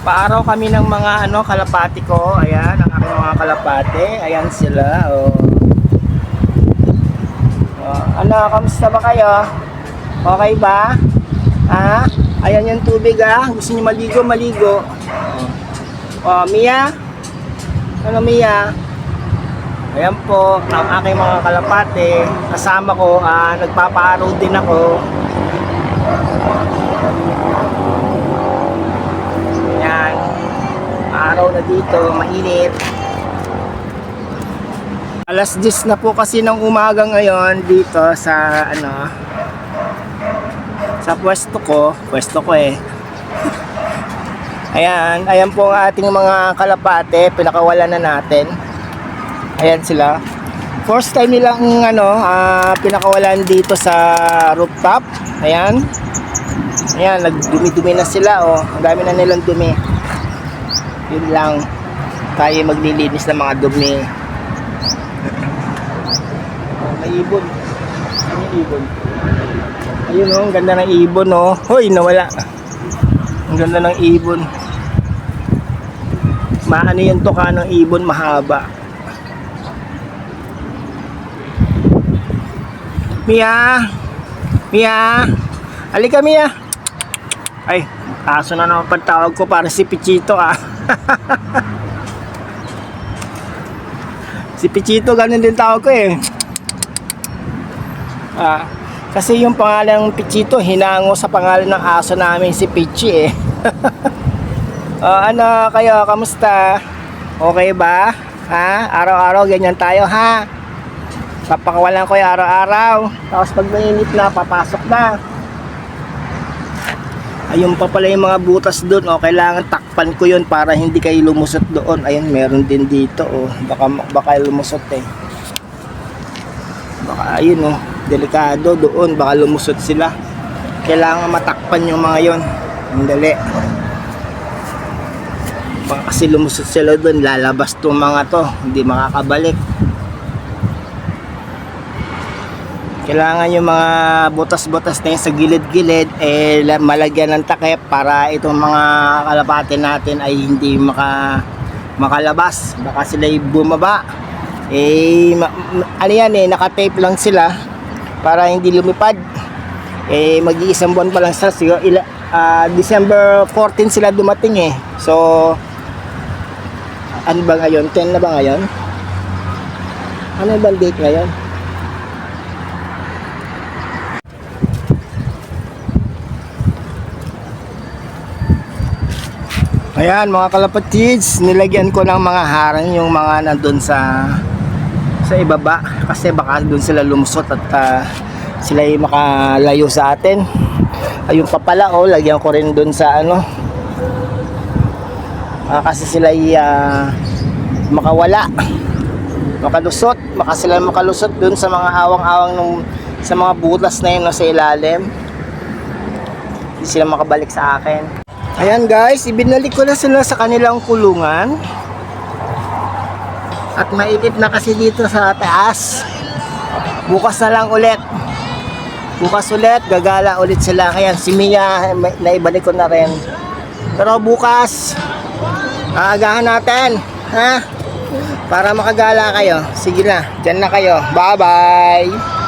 Paaraw kami ng mga kalapati ko. Ayan, ang aking mga kalapati. Ayan sila. Oh. Oh, kamusta ba kayo? Okay ba? Ha? Ayan yung tubig Gusto niyo maligo, maligo. Oh, Mia? Ano Mia? Ayan po, ang aking mga kalapati. Kasama ko, nagpapaaraw din ako. Ayan. Araw na dito, mainit. Alas 10 na po kasi ng umaga ngayon dito sa sa pwesto ko Ayan, ayan po ang ating mga kalapate, pinakawalan na natin. Ayan sila. First time nilang pinakawalan dito sa rooftop. Ayan. Ayan, nagdumi-dumi na sila Ang dami na nilang dumi. Yun lang. Tayo maglilinis ng mga dumi. May ibon. Ano yung ibon? Ayun ang ganda ng ibon Hoy, nawala. Ang ganda ng ibon. Maano yung tuka ng ibon, mahaba. Mia! Mia! Halika Mia! Ay, aso na naman pagtawag ko para si Pichito Si Pichito, ganun din tawag ko kasi yung pangalan ng Pichito hinango sa pangalan ng aso namin si Pichi Ano kayo, kamusta? Okay ba? Araw-araw ganyan tayo papakawalan ko yung araw-araw. Tapos pag mainit na, papasok na. Ayun pa pala yung mga butas doon kailangan takpan ko yun para hindi kayo lumusot doon. Ayun, meron din dito baka lumusot baka ayun delikado doon, baka lumusot sila. Kailangan matakpan yung mga yon. Ang dali. Baka kasi lumusot sila doon, lalabas tong mga to, hindi makakabalik. Kailangan yung mga butas-butas na yun sa gilid-gilid malagyan ng takip para itong mga kalapate natin ay hindi makalabas. Baka sila bumaba. Naka-tape lang sila para hindi lumipad. Mag-iisang buwan pa lang sila. December 14 sila dumating So, ano ba ngayon? 10 na ba ngayon? Ano bang date ngayon? Ayan mga kalapatids, nilagyan ko ng mga harang yung mga nandun sa ibaba kasi baka dun sila lumusot at sila ay makalayo sa atin. Ayun pa pala lagyan ko rin dun sa kasi sila ay makawala, makalusot, sila makalusot dun sa mga awang-awang sa mga butas na yun sa ilalim. Hindi sila makabalik sa akin. Ayan guys, ibinalik ko na sila sa kanilang kulungan. At mainit na kasi dito sa taas. Bukas na lang ulit. Bukas ulit, gagala ulit sila. Kaya si Mia, naibalik ko na rin. Pero bukas, aagahan natin. Para makagala kayo. Sige na, dyan na kayo. Bye bye!